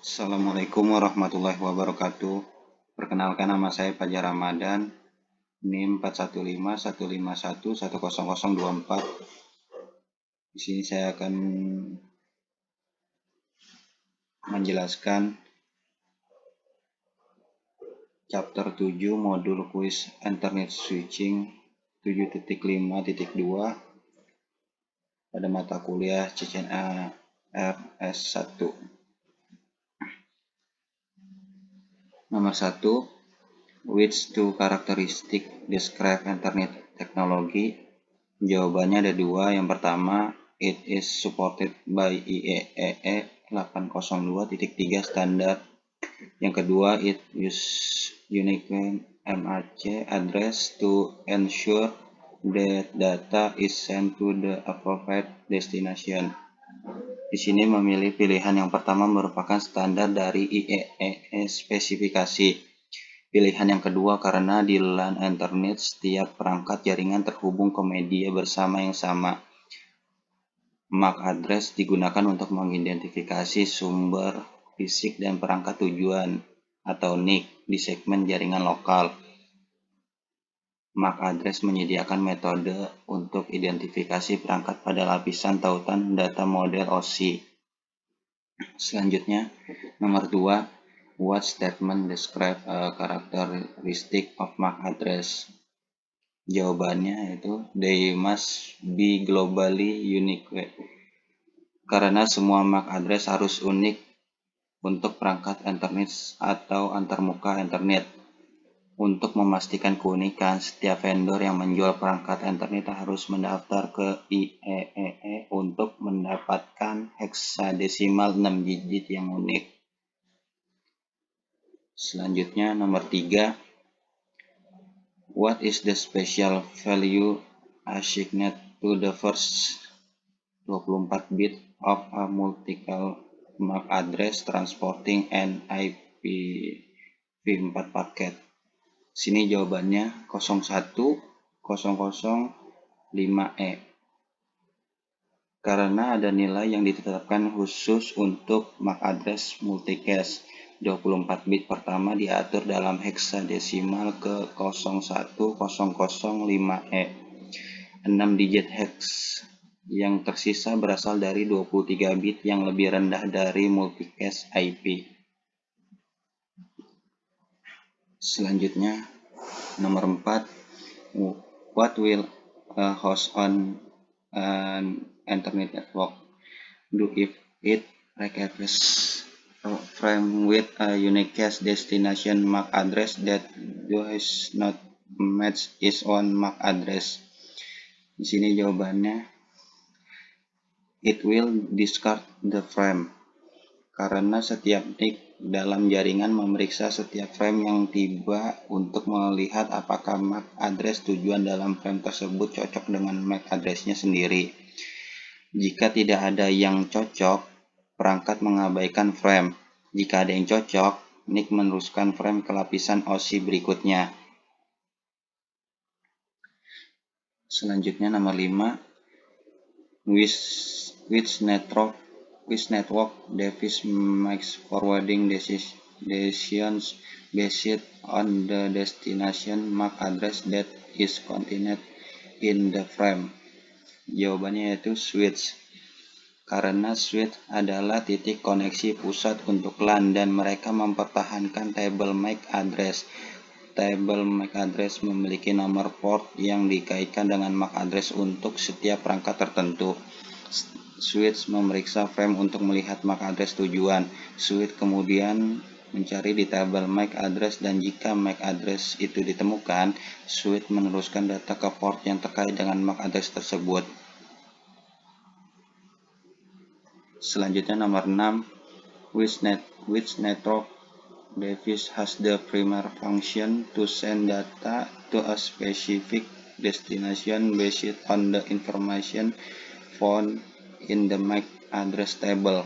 Assalamualaikum warahmatullahi wabarakatuh. Perkenalkan, nama saya Fajar Ramadan, NIM 41515110024. Di sini saya akan menjelaskan chapter 7 modul kuis Internet Switching 7.5.2 pada mata kuliah CCNA RS1. Nomor 1, which two characteristic describe Internet technology? Jawabannya ada dua. Yang pertama, it is supported by IEEE 802.3 standar. Yang kedua, it use unique MAC address to ensure that data is sent to the appropriate destination. Di sini memilih pilihan yang pertama merupakan standar dari IEEE spesifikasi. Pilihan yang kedua karena di LAN Internet setiap perangkat jaringan terhubung ke media bersama yang sama. MAC address digunakan untuk mengidentifikasi sumber fisik dan perangkat tujuan atau NIC di segmen jaringan lokal. MAC address menyediakan metode untuk identifikasi perangkat pada lapisan tautan data model OSI. Selanjutnya, nomor 2, what statement describe a characteristic of MAC address? Jawabannya itu they must be globally unique. Karena semua MAC address harus unik untuk perangkat internet atau antarmuka internet. Untuk memastikan keunikan, setiap vendor yang menjual perangkat internet harus mendaftar ke IEEE untuk mendapatkan heksadesimal 6 digit yang unik. Selanjutnya, nomor 3, what is the special value assigned to the first 24 bit of a multiple MAC address transporting an IPv4 packet? Sini jawabannya 01005E. Karena ada nilai yang ditetapkan khusus untuk MAC address multicast. 24 bit pertama diatur dalam heksadesimal ke 01005E. 6 digit hex yang tersisa berasal dari 23 bit yang lebih rendah dari multicast IP. Selanjutnya, nomor 4, what will a host on an internet network do if it receives a frame with a unique destination MAC address that does not match its own MAC address? Di sini jawabannya, it will discard the frame. Karena setiap NIC dalam jaringan memeriksa setiap frame yang tiba untuk melihat apakah MAC address tujuan dalam frame tersebut cocok dengan MAC address-nya sendiri. Jika tidak ada yang cocok, perangkat mengabaikan frame. Jika ada yang cocok, NIC meneruskan frame ke lapisan OSI berikutnya. Selanjutnya, nomor 5, which network device makes forwarding decisions based on the destination MAC address that is contained in the frame? Jawabannya yaitu switch. Karena switch adalah titik koneksi pusat untuk LAN dan mereka mempertahankan table MAC address. Table MAC address memiliki nomor port yang dikaitkan dengan MAC address untuk setiap perangkat tertentu. Switch memeriksa frame untuk melihat MAC address tujuan. Switch kemudian mencari di table MAC address dan jika MAC address itu ditemukan, switch meneruskan data ke port yang terkait dengan MAC address tersebut. Selanjutnya, nomor 6, which network device has the primary function to send data to a specific destination based on the information found in the MAC address table?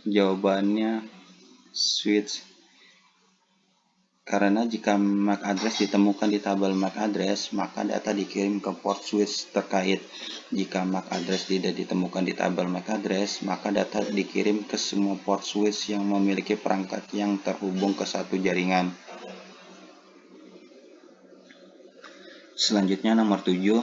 Jawabannya switch. Karena jika MAC address ditemukan di tabel MAC address, maka data dikirim ke port switch terkait. Jika MAC address tidak ditemukan di tabel MAC address, maka data dikirim ke semua port switch yang memiliki perangkat yang terhubung ke satu jaringan. Selanjutnya nomor 7.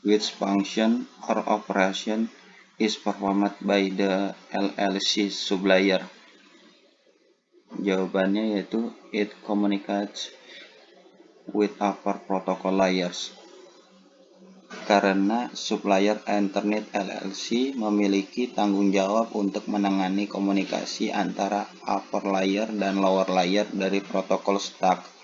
Which function or operation is performed by the LLC sublayer? Jawabannya yaitu it communicates with upper protocol layers. Karena supplier Ethernet LLC memiliki tanggung jawab untuk menangani komunikasi antara upper layer dan lower layer dari protokol stack.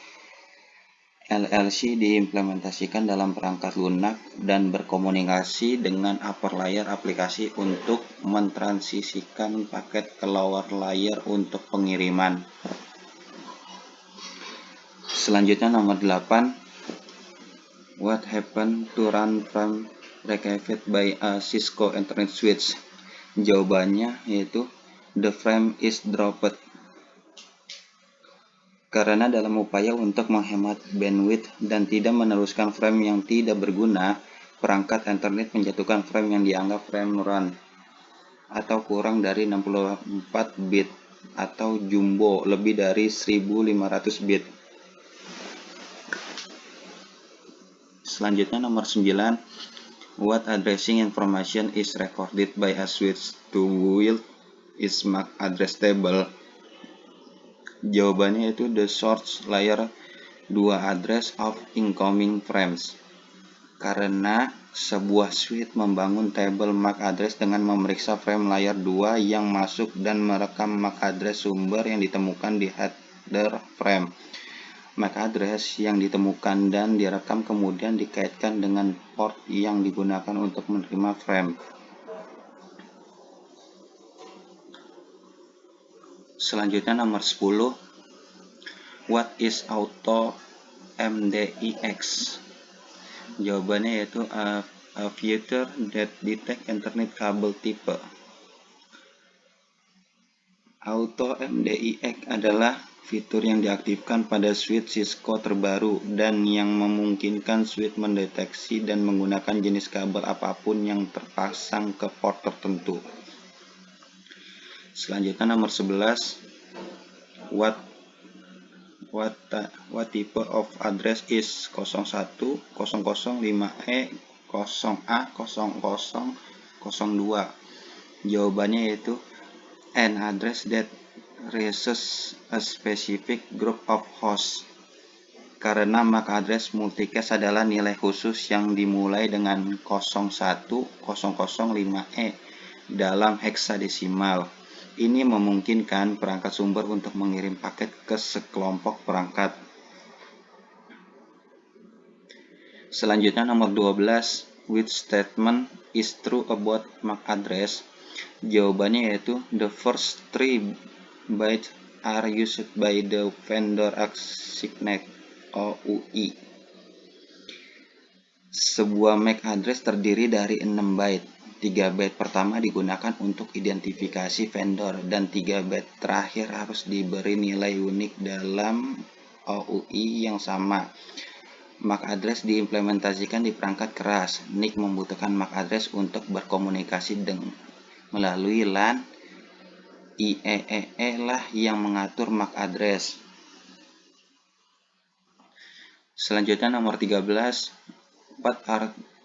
LLC diimplementasikan dalam perangkat lunak dan berkomunikasi dengan upper layer aplikasi untuk mentransisikan paket ke lower layer untuk pengiriman. Selanjutnya nomor 8. What happened to runtime retrieved by a Cisco Ethernet switch? Jawabannya yaitu the frame is dropped. Karena dalam upaya untuk menghemat bandwidth dan tidak meneruskan frame yang tidak berguna, perangkat Ethernet menjatuhkan frame yang dianggap frame run atau kurang dari 64 bit atau jumbo lebih dari 1500 bit. Selanjutnya nomor 9. What addressing information is recorded by a switch to wield its MAC address table? Jawabannya itu the source layer 2 address of incoming frames. Karena sebuah switch membangun tabel MAC address dengan memeriksa frame layer 2 yang masuk dan merekam MAC address sumber yang ditemukan di header frame. MAC address yang ditemukan dan direkam kemudian dikaitkan dengan port yang digunakan untuk menerima frame. Selanjutnya nomor 10. What is auto MDIX? Jawabannya yaitu a feature that detect Ethernet kabel type. Auto MDIX adalah fitur yang diaktifkan pada switch Cisco terbaru dan yang memungkinkan switch mendeteksi dan menggunakan jenis kabel apapun yang terpasang ke port tertentu. Selanjutnya nomor 11. What type of address is 01, 005E, 0A, 0002? Jawabannya yaitu an address that reaches a specific group of hosts. Karena MAC address multicast adalah nilai khusus yang dimulai dengan 01005E dalam heksadesimal. Ini memungkinkan perangkat sumber untuk mengirim paket ke sekelompok perangkat. Selanjutnya nomor 12. Which statement is true about MAC address? Jawabannya yaitu the first 3 bytes are used by the vendor assigned OUI. Sebuah MAC address terdiri dari 6 byte. 3 byte pertama digunakan untuk identifikasi vendor dan 3 byte terakhir harus diberi nilai unik dalam OUI yang sama. MAC address diimplementasikan di perangkat keras. NIC membutuhkan MAC address untuk berkomunikasi melalui LAN. IEEE lah yang mengatur MAC address. Selanjutnya nomor 13.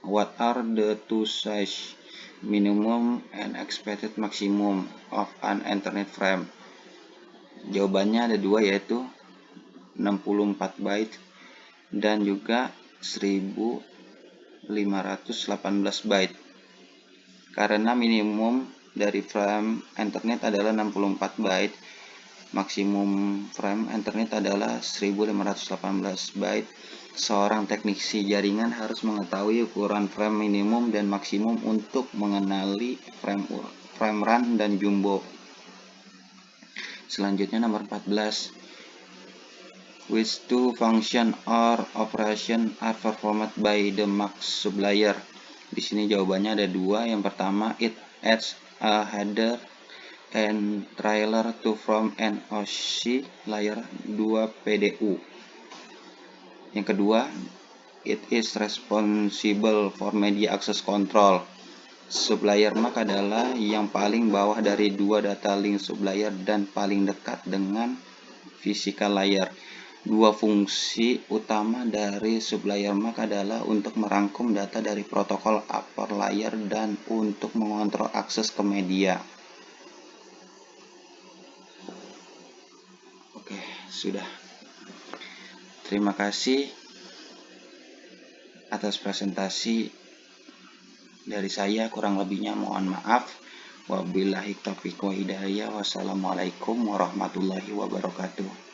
What are the two size minimum and expected maximum of an Ethernet frame? Jawabannya ada 2 yaitu 64 byte dan juga 1518 byte. Karena minimum dari frame Ethernet adalah 64 byte, maksimum frame Ethernet adalah 1518 byte. Seorang teknisi jaringan harus mengetahui ukuran frame minimum dan maksimum untuk mengenali frame run dan jumbo. Selanjutnya nomor 14. Which two function or operation are performed by the MAC sublayer? Di sini jawabannya ada 2. Yang pertama, it adds a header and trailer to from NOC layer 2 PDU. Yang kedua, it is responsible for media access control. Sublayer MAC adalah yang paling bawah dari dua data link sublayer dan paling dekat dengan physical layer. Dua fungsi utama dari sublayer MAC adalah untuk merangkum data dari protokol upper layer dan untuk mengontrol akses ke media. Oke, sudah. Terima kasih atas presentasi dari saya, kurang lebihnya mohon maaf. Wabillahi taufiq wa hidayah. Wassalamualaikum warahmatullahi wabarakatuh.